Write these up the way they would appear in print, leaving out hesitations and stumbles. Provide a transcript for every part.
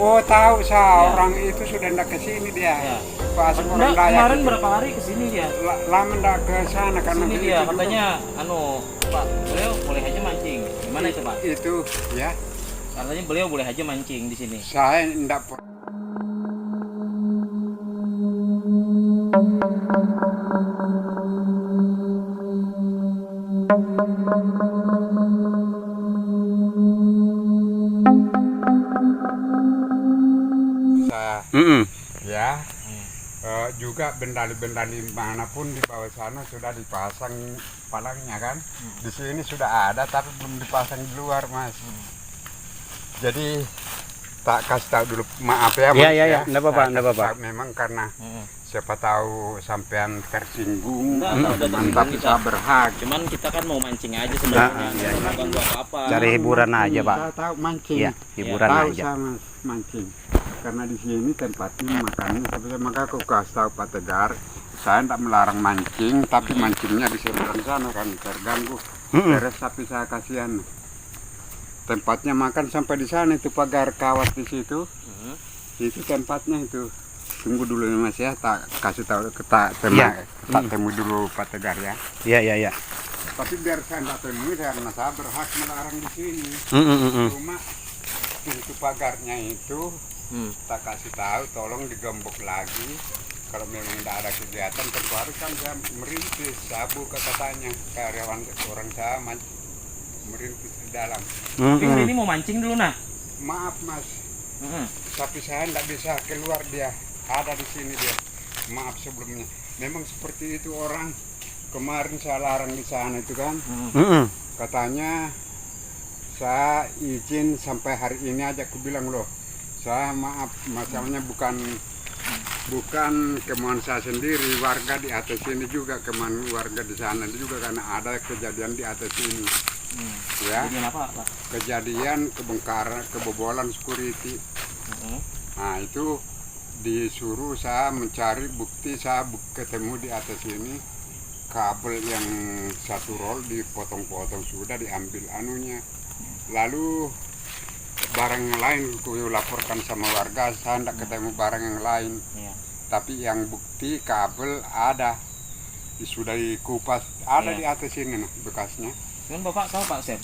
Oh tahu saya orang itu sudah ndak ke sini dia. Ya. Pas orang Dayak Kemarin itu. berapa hari kesini dia? Lama ndak ke sana karena Sini itu dia juga. katanya, Pak, beliau boleh aja mancing. Gimana itu Pak? Itu ya. Katanya beliau boleh aja mancing di sini. Saya ndak saya ya. Juga bendali-bendali manapun di bawah sana sudah dipasang palangnya kan. Di sini sudah ada tapi belum dipasang di luar Mas. Jadi tak kasih tahu dulu, maaf ya Mas. Iya, enggak apa-apa. Memang karena siapa tahu sampean tersinggung Enggak, tapi saya berhak. Cuman kita kan mau mancing aja sebenarnya. Bukan ganggu apa-apa. Cari hiburan aja Pak. Saya tahu mancing. Iya, hiburan Tahu aja. saya mancing. Karena di sini tempatnya makannya, tapi maka aku kasih tahu Pak Tegar, saya tidak melarang mancing, tapi mancingnya di seberang sana kan terganggu. Beres tapi saya kasihan. Tempatnya makan sampai di sana itu pagar kawat di situ. Itu tempatnya itu. Tunggu dulu ya Mas ya, tak kasih tahu tak temu dulu Pak Tegar ya. Iya. Tapi biar saya tidak temui karena saya berhak melarang di sini. Cuma pintu pagarnya itu tak kasih tahu, tolong digembok lagi. Kalau memang tidak ada kegiatan, tentu harus kan saya merintis. Saya buka katanya karyawan orang saya merintis di dalam. Tapi hari ini mau mancing dulu nah. Maaf Mas, tapi saya tidak bisa keluar, dia ada di sini dia. Maaf sebelumnya. Memang seperti itu orang. Kemarin saya larang di sana itu kan. Katanya saya izin sampai hari ini aja, aku bilang loh. Saya maaf, masalahnya bukan kemauan saya sendiri, warga di atas sini juga kemauan warga di sana juga karena ada kejadian di atas sini. Ya. Kejadian apa Pak? Kejadian kebongkaran, kebobolan security. Nah itu disuruh saya mencari bukti, saya ketemu di atas sini kabel yang satu roll dipotong-potong sudah diambil anunya. Lalu barang yang lain aku laporkan sama warga, saya tidak ketemu barang yang lain. Tapi yang bukti kabel ada, sudah dikupas, ada di atas sini nah, bekasnya. Kan Bapak tahu Pak Sem?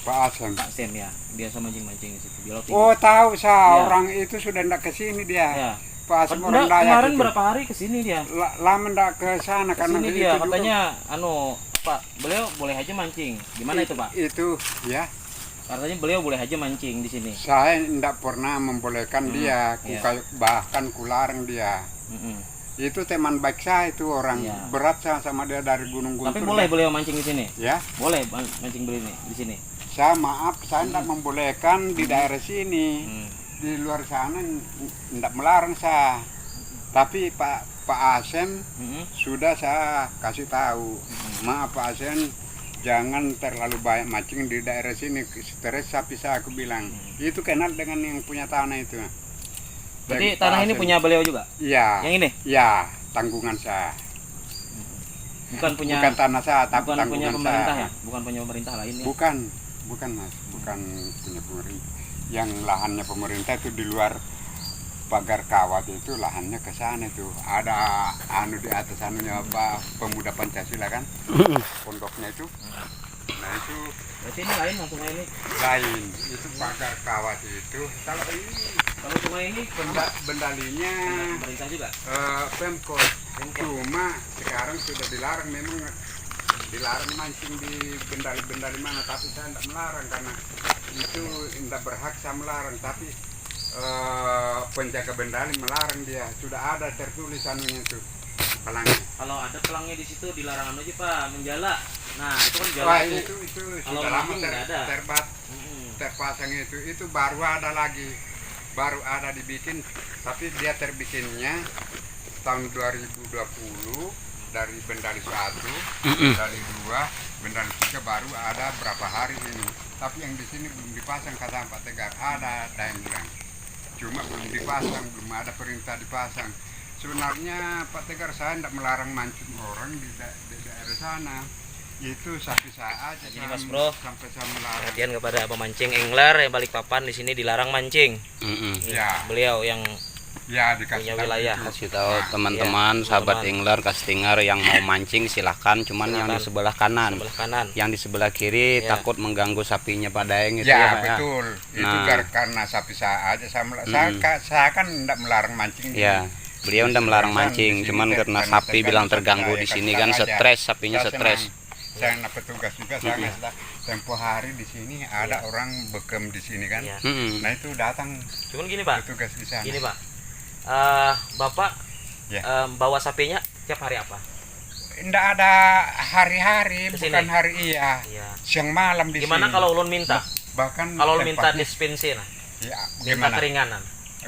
Pak Asem. Pak Sem ya, biasa mancing-mancing di situ. Oh tahu saya, orang itu sudah tidak ke sini dia. Ya. Pak Asem orang Dayak kemarin itu. berapa hari kesini dia? Lama tidak ke sana karena Kesini itu dia juga. katanya, Pak, beliau boleh aja mancing. Gimana itu Pak? Itu ya. Katanya beliau boleh aja mancing di sini. Saya tidak pernah membolehkan dia, bahkan kularang dia. Itu teman baik saya itu orang, berat saya sama dia dari Gunung Guntur. Tapi boleh beliau mancing di sini? Ya. Boleh mancing beli di sini. Saya maaf, saya tidak membolehkan di daerah sini. Di luar sana tidak melarang saya. Tapi Pak Asem sudah saya kasih tahu. Maaf Pak Asem, jangan terlalu banyak mancing di daerah sini, stres sapi saya, aku bilang. Itu kenal dengan yang punya tanah itu. Jadi tanah ini punya beliau juga? Iya. Yang ini? Iya, tanggungan saya. Bukan tanah saya, tapi bukan punya tanggungan pemerintah saya. ya? Bukan punya pemerintah lain ya? Bukan Mas, bukan punya pemerintah. Yang lahannya pemerintah itu di luar pagar kawat itu, lahannya ke sana itu. Ada di atas anunya apa, Pemuda Pancasila kan? Pondoknya itu. Nah itu berarti ini lain langsung ini? Lain, itu pagar kawat itu. Kalau cuma ini bendalinya pemerintah juga? Pemkot. Cuma sekarang sudah dilarang, memang dilarang mancing di bendali-bendali mana, tapi saya tidak melarang karena itu tidak berhak saya melarang, tapi penjaga bendali melarang dia. Sudah ada tertulis anunya itu, pelangnya. Kalau ada pelangnya di situ dilarang aja Pak, menjala. Nah itu kan jala. Wah itu kalau sudah lama terpasang itu baru ada lagi, baru ada dibikin, tapi dia terbikinnya tahun 2020 dari bendali 1, bendali 2, bendali 3 baru ada berapa hari ini. Tapi yang di sini belum dipasang kata Pak Tegar, ada yang bilang. Cuma belum dipasang, belum ada perintah dipasang. Sebenarnya Pak Tegar, saya tidak melarang mancing orang di daerah sana. itu sapi saya aja. Gini, Mas Bro. Sampai saya melarang. Perhatian kepada pemancing angler yang Balikpapan, di sini dilarang mancing. Nih, Ya. Beliau yang Ya dikasih punya tahu wilayah. itu. Kasih tahu Nah, teman-teman, iya, sahabat teman-teman. angler, castingar yang mau mancing silahkan. Cuman yang di Silakan. sebelah kanan, sebelah kanan. yang di sebelah kiri Iya. takut mengganggu sapinya Pak Daeng itu ya, ya Pak ya. betul. Itu Nah. karena sapi saya aja saya kan tidak melarang mancing. Ya, beliau udah melarang mancing, cuman karena sapi bilang terganggu di sini kan stres, sapinya stres. Saya anak petugas juga, saya ngasih tahu, tempo hari di sini ada orang bekem di sini kan. Iya. Nah itu datang Cuman gini Pak, petugas di sana. gini Pak. Bapak Ya. bawa sapinya tiap hari apa? Tidak ada hari-hari, Ke sini? bukan hari iya. Iya. Siang malam di Gimana sini. kalau ulun minta? Bahkan Kalau ulun minta tempatnya- dispensi, nah, ya, minta gimana? keringanan.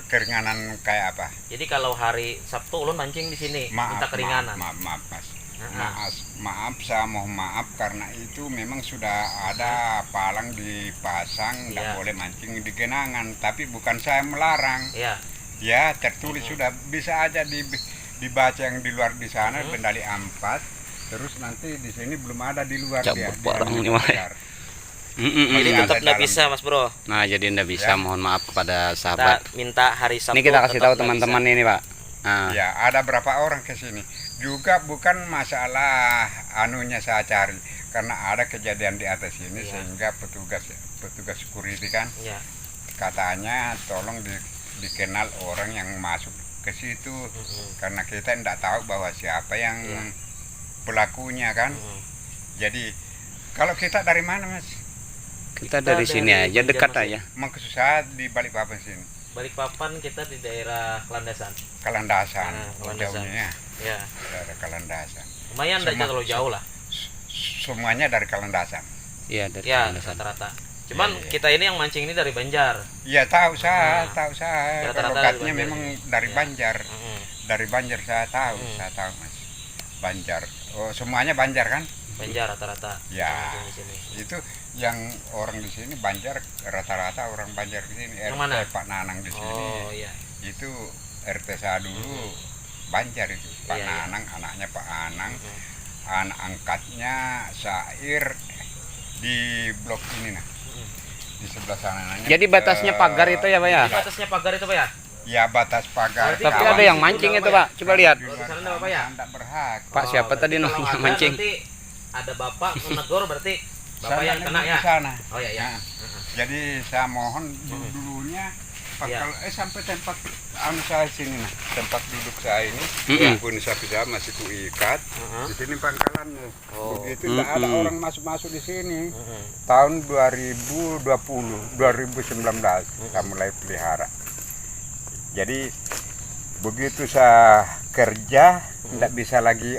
Keringanan kayak apa? Jadi kalau hari Sabtu ulun mancing di sini, minta keringanan. Maaf, Mas. Nah, Maaf, saya mohon maaf karena itu memang sudah ada palang dipasang, tidak Iya. boleh mancing di genangan. Tapi bukan saya melarang. Iya. Ya, tertulis sudah, bisa aja dibaca yang di luar di sana, Mhm. bendali 4. Terus nanti di sini belum ada di luar Cabut dia. barang Dia ini, Mas. pagar. Jadi Ada tetap nggak dalam. bisa Mas Bro. Nah, jadi ndak bisa, Ya. mohon maaf kepada Kita sahabat. minta hari Sabtu. Ini kita kasih tetap tahu nggak teman-teman bisa. ini Pak. Nah, Ya, ada berapa orang ke sini. Juga bukan masalah anunya saya cari, karena ada kejadian di atas sini Iya. sehingga petugas security kan Iya. katanya tolong dikenal orang yang masuk ke situ, Mm-mm. karena kita tidak tahu bahwa siapa yang Iya. pelakunya kan. Mm-mm. Jadi kalau kita dari mana, Mas? kita Kita dari sini dari aja, dekat Banjarmasin. aja. Maksud saya di Balikpapan sini, Balikpapan kita di daerah Landasan. Kalandasan, Kalandasan. jauhnya Ya. dari Kalandasan. Lumayan enggak Sama- terlalu jauh lah. Semuanya dari Kalandasan. Iya, dari Ya, Landasan. rata-rata. Cuman Iya, iya. kita ini yang mancing ini dari Banjar. Iya tahu saya, Nah, tahu saya. rata-rata Lokatnya dari Banjar memang ini. dari Iya. Banjar, Mm-mm. dari Banjar saya tahu, Mas. Banjar. Oh, semuanya Banjar kan? Banjar rata-rata. Ya. Mancing di sini. Itu yang orang di sini Banjar, rata-rata orang Banjar di sini. Yang RT mana? Pak Nanang di sini. Oh iya. Itu RT saya dulu Banjar itu. Pak Iya, iya. Nanang, anaknya Pak Anang, Mm-mm. anak angkatnya Sair di blok ini nah. Di sebelah sana nanya. Jadi batasnya pagar itu ya Pak ya? Di batasnya pagar itu Pak ya? Ya batas pagar. Berarti Tapi kalau ada yang di situ mancing berapa itu ya? Pak, coba lihat. Di Kalau luar di sana ada apa ya? Anda berhak. Pak, siapa berarti tadi kalau namanya ada mancing? Berarti ada bapak menegur berarti bapak Saya yang nggak kena di ya? sana. Oh iya ya. Nah, jadi saya mohon dulunya Iya. sampai tempat anu saya sini nah, tempat duduk saya ini, Mm-mm. pun sapi saya masih kuikat. Heeh. Di sini pangkalannya. Oh. Begitu tidak ada Mm-mm. orang masuk-masuk di sini. Heeh. Tahun 2019 saya mulai pelihara. Jadi begitu saya kerja tidak bisa lagi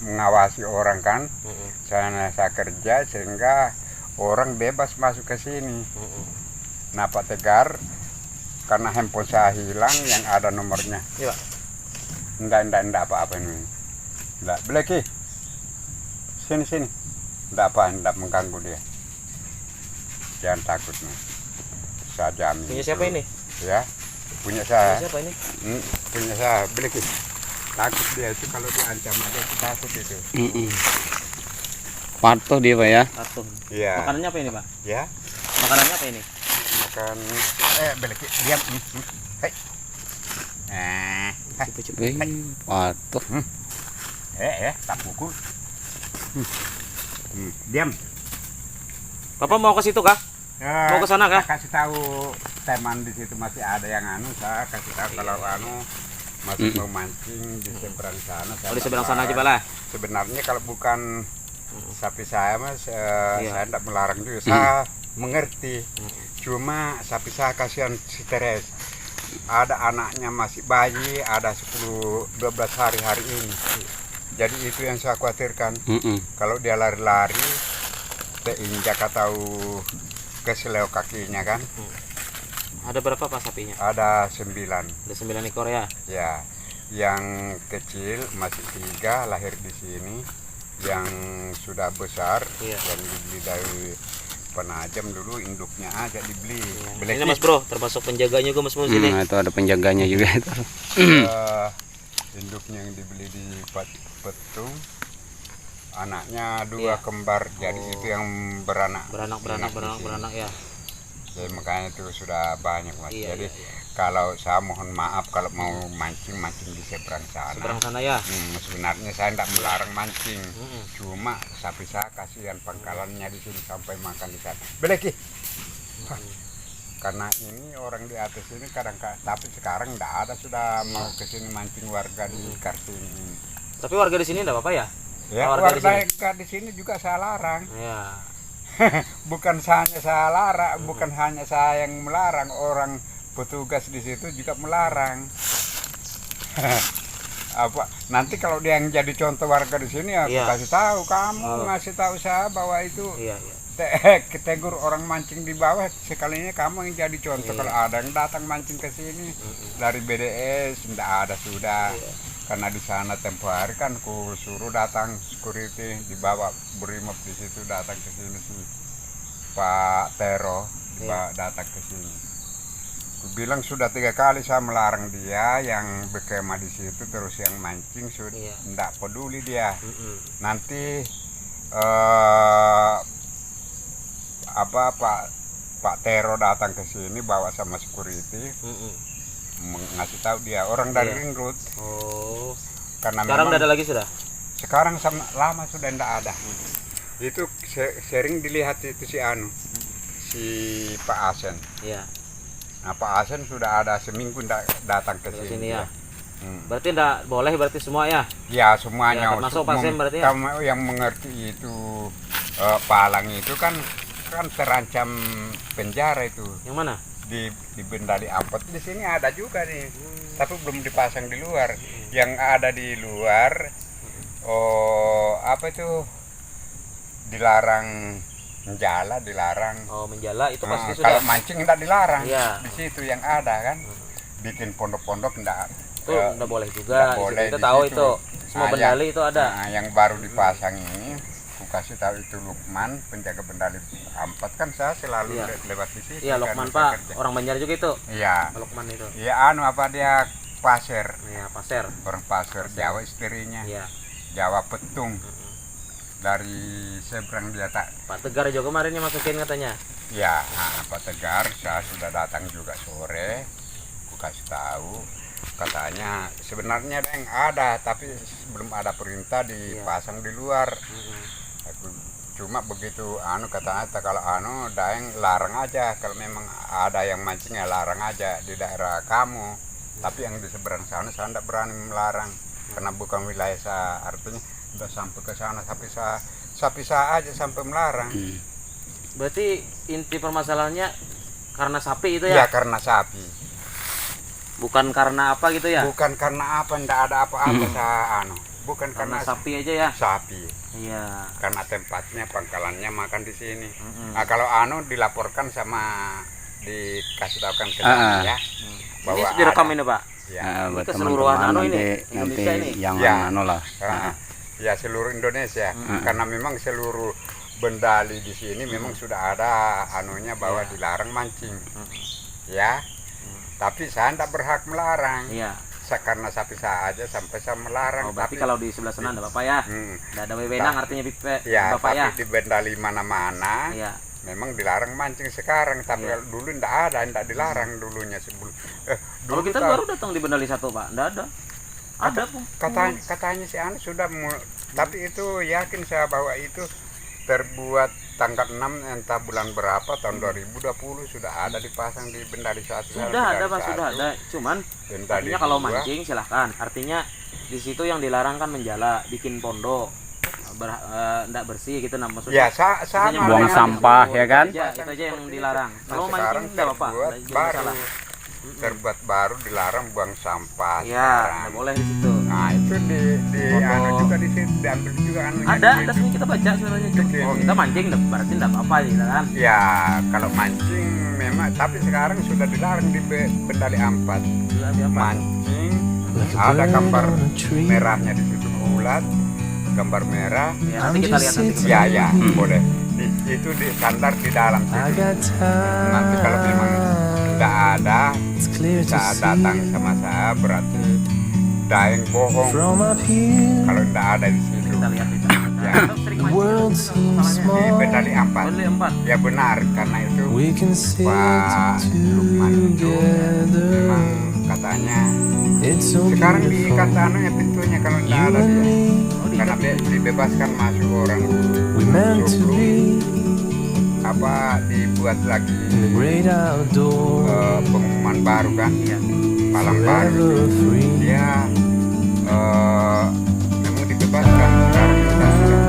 mengawasi orang kan. Heeh. Saya kerja sehingga orang bebas masuk ke sini. Heeh. Nah Pak Tegar, karena handphone saya hilang yang ada nomornya. Iya. Enggak apa-apa ini. Enggak, Bleki. Sini. Enggak apa, enggak mengganggu dia. Jangan takut nih. Saya jamin. Punya siapa itu. ini? Ya, punya Punya saya. siapa ini? Punya saya, Bleki. Takut dia itu kalau diancam aja itu takut itu. Patuh dia Pak ya. Atuh. Iya. Makanannya apa ini Pak? Ya, Makanannya apa ini? makan. Bleki, diam. Hei. Patuh. Tak pukul. Diam. Bapak mau ke situ kah? Mau ke sana kah? Kasih tahu teman di situ masih ada yang saya kasih tahu kalau masih mau mancing di seberang sana. Oh, di seberang sana aja Pak lah. Sebenarnya kalau bukan sapi saya Mas, Iya. saya tidak melarang juga. Saya mengerti. Cuma sapi saya kasihan stres. Ada anaknya masih bayi, ada 10-12 hari ini. Jadi itu yang saya khawatirkan. Kalau dia lari-lari, terinjak atau keseleo kakinya kan. Ada berapa Pak sapinya? Ada 9. Ada 9 ekor ya. Ya, yang kecil masih 3 lahir di sini. Yang sudah besar, Iya. yang dibeli dari Penajam dulu induknya aja dibeli. Ini Mas Bro, termasuk penjaganya juga Mas Bro sini. Itu ada penjaganya juga itu. Induknya yang dibeli di Petung anaknya dua Iya. kembar, jadi Oh. itu yang beranak. beranak ya. Jadi makanya itu sudah banyak mas. Iya, Jadi iya. kalau saya mohon maaf kalau mau mancing di seberang sana. Seberang sana ya. Sebenarnya saya tidak melarang mancing, Mm-mm. cuma sapi saya kasihan pangkalannya di sini sampai makan di sana. Beleki. Karena ini orang di atas ini tapi sekarang tidak ada sudah mau ke sini mancing warga di Kartini ini. Tapi warga di sini enggak apa-apa ya? Ya, Warga warga di di sini juga saya larang. Ya. Bukan hanya saya larang, bukan hanya saya yang melarang, orang petugas di situ juga melarang. Apa nanti kalau dia yang jadi contoh warga di sini aku Iya. kasih tahu kamu, Oh. ngasih tahu saya bahwa itu Iya, iya. ketegur orang mancing di bawah, sekalinya kamu yang jadi contoh. Iya. Kalau ada yang datang mancing ke sini dari BDS tidak ada sudah. Iya. Karena di sana tempo hari kan ku suruh datang security dibawa Brimob di situ datang ke sini si Pak Tero datang ke sini. Ku bilang sudah 3 kali saya melarang dia yang berkemah di situ, terus yang mancing sudah Iya. tidak peduli dia. Mm-mm. Nanti Pak Tero datang ke sini bawa sama security Mm-mm. ngasih tahu dia orang dari Iya. Ring Road. Oh. Karena Sekarang memang udah ada lagi sudah? sekarang lama sudah tidak ada. Itu sering dilihat itu si Pak Asen. Iya. Nah, Pak Asen sudah ada seminggu tidak datang ke Ke sini. sini ya. Hmm. Berarti enggak boleh berarti semua ya? Ya semuanya. Ya, termasuk Pak Asen berarti ya? Kamu yang mengerti itu palang itu kan terancam penjara itu Yang mana? di Bendali Ampot. Di sini ada juga nih, tapi belum dipasang di luar. Yang ada di luar, apa itu dilarang menjala, dilarang. Oh, menjala itu pasti Kalau sudah. mancing tidak dilarang. Iya. Di situ yang ada kan, bikin pondok-pondok tidak. Itu enggak boleh juga. Nggak boleh Kita di tahu situ. itu. Semua Nah, bendali itu ada. Nah, yang baru dipasang ini, aku kasih tahu itu Lukman, penjaga Bendali Ampot kan saya selalu Iya. lewat di situ. Iya, kan, Lokman saya Pak, kerja. orang Banjar juga itu. Iya. Lokman itu. Iya apa dia pasir, Iya, Pasir. orang pasir Jawa istrinya, Iya. Jawa Petung. Dari seberang dia tak. Pak Tegar juga kemarin yang masukin katanya. Ya, Pak Tegar, saya sudah datang juga sore, aku kasih tahu, katanya sebenarnya ada yang ada, tapi belum ada perintah dipasang di luar. Aku cuma begitu katanya kalau daeng larang aja, kalau memang ada yang mancing ya larang aja di daerah kamu. Tapi yang di seberang sana saya tidak berani melarang karena bukan wilayah saya, artinya udah sampai ke sana sapi saya aja sampai melarang. Berarti inti permasalahannya karena sapi itu Ya ya? karena sapi. Bukan karena apa gitu ya? Bukan karena apa, ndak ada apa-apa saya bukan Karena karena sapi aja ya? sapi. Iya. Karena tempatnya pangkalannya makan di sini. Mm-mm. Nah, kalau dilaporkan sama dikasih tahukan ke Ah. saya Ini bahwa direkam ada. ini Pak? Ya. Nah, buat keseluruhan teman-teman ini, nanti Indonesia ini. yang Ya. lah. Ya seluruh Indonesia. Karena memang seluruh Bendali di sini memang sudah ada bahwa dilarang mancing. Ya. Tapi saya tidak berhak melarang. Iya. Karena sapi saya aja sampai saya melarang. Oh, berarti kalau di sebelah sana ada Bapak ya? Enggak ada wewenang artinya ya, Bapak tapi ya? di Bendali mana-mana Iya. memang dilarang mancing sekarang. Tapi Iya. dulu tidak dilarang dulunya sebelum. Kalau kita baru datang di Bendali 1 Pak, enggak ada. Ada Pung. katanya si sudah tapi itu yakin saya bahwa itu terbuat tanggal 6 entah bulan berapa tahun 2020 sudah ada dipasang di Bendali 1. Sudah ada Pak, sudah ada. Cuman Bendali artinya kalau 2. mancing silahkan. Artinya di situ yang dilarang kan menjala, bikin pondok, enggak bersih gitu maksudnya. Ya sama Buang dengan sampah, ya kan? Itu aja yang dilarang. Nah, Kalau sekarang mancing enggak apa-apa, terbuat enggak baru masalah. terbuat baru dilarang buang sampah Ya, sekarang. enggak boleh di situ. Nah itu di Foto. juga di situ diambil juga Ada sini kita baca sebenarnya. Bikin. Oh, kita mancing berarti enggak apa-apa gitu kan. Ya kalau mancing memang, tapi sekarang sudah dilarang di Bendali Ampot Apa? mancing. Ada gambar merahnya di situ bulat, gambar merah. Ya, nanti kita lihat nanti. Ya boleh. Itu di standar di dalam situ. Nanti kalau memang tidak ada, saat datang sama saya berarti daeng bohong. Kalau tidak ada di situ. Kita lihat di sana. Ya Sering mancing di Bendali Ampat. Beli 4. Ya benar, karena itu We can sail Pak Lukman itu together. memang katanya It's so sekarang di beautiful. Kastano ya pintunya kalau You tidak ada and dia, me, karena dibebaskan masuk orang we meant to sebelum be apa dibuat lagi in the great outdoors, pengumuman baru kan, Iya. malam baru forever free. dia memang dibebaskan. Sekarang kita sudah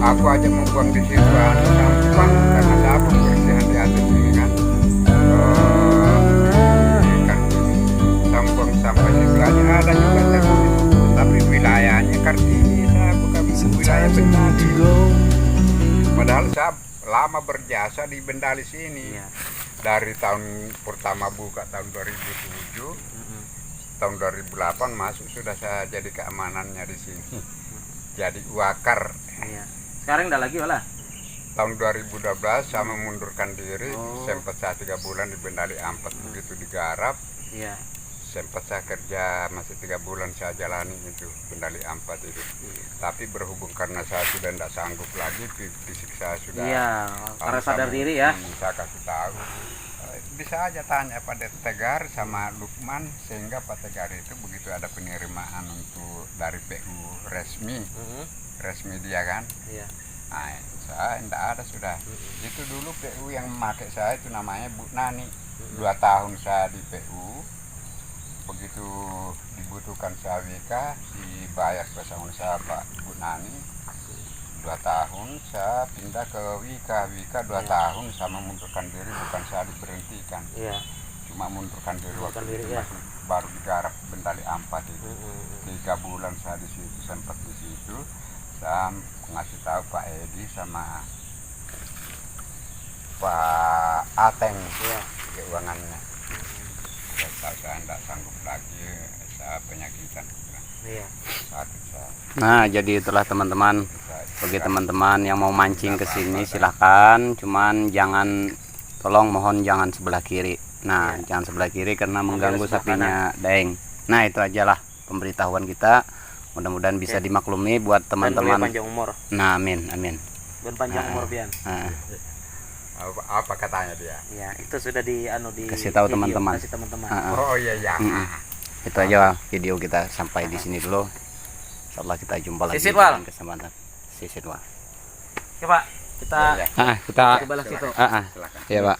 aku aja mau buang di situ sampah karena saya pembersihan di atas ini kan, kan saya buang sampah situ aja ada juga tapi wilayahnya Kartini, saya bukan wilayah Sometimes we need Bendali. to go. Padahal saya lama berjasa di Bendali sini. Iya. Dari tahun pertama buka tahun 2007, tahun 2008 masuk sudah saya jadi keamanannya di sini. Jadi wakar. Iya. Sekarang enggak lagi olah. Tahun 2012 saya memundurkan diri, Oh. sempat saya 3 bulan di Bendali Ampat begitu digarap. Iya. Sempat saya kerja masih 3 bulan saya jalani itu Bendali Ampat itu. Tapi berhubung karena saya sudah tidak sanggup lagi, fisik saya sudah Iya, karena sadar diri ya. Saya kasih tahu. Bisa aja tanya pada Tegar sama Lukman, sehingga Pak Tegar itu begitu ada penerimaan untuk dari PU resmi dia kan. Iya. Nah, saya tidak ada sudah. Itu dulu PU yang memakai saya itu namanya Bu Nani. 2 tahun saya di PU. Begitu dibutuhkan saya WK, dibayar pesangon saya Pak Bu Nani. 2 tahun saya pindah ke Wika 2 tahun saya memundurkan diri, bukan saya diberhentikan, Iya. cuma mundurkan diri waktu Mundurkan diri, itu ya. masih baru digarap Bendali Ampat itu. 3 bulan saya di situ, sempat di situ saya ngasih tahu Pak Edi sama Pak Ateng Iya. keuangannya. Saya tidak sanggup lagi, saya penyakitan, Iya. sakit saya. Nah, jadi itulah teman-teman. Bagi teman-teman yang mau mancing ke sini silahkan, cuman mohon jangan sebelah kiri. Nah, jangan sebelah kiri karena mengganggu sebelah sapinya Daeng. Nah, itu ajalah pemberitahuan kita. Mudah-mudahan bisa dimaklumi buat Dan beliau teman-teman. panjang umur. Nah, amin, amin. Dan panjang umur pian. Nah, Apa katanya dia? Iya, itu sudah di Kasih tahu video, teman-teman. Kasih teman-teman. Oh iya ya. itu aja video kita sampai di sini dulu. Insyaallah kita jumpa lagi Sisit, Wal. dengan kesempatan. Sisit, Wal. Oke, Pak. Kita Iya, Kita balas itu. Silakan. Iya, Pak.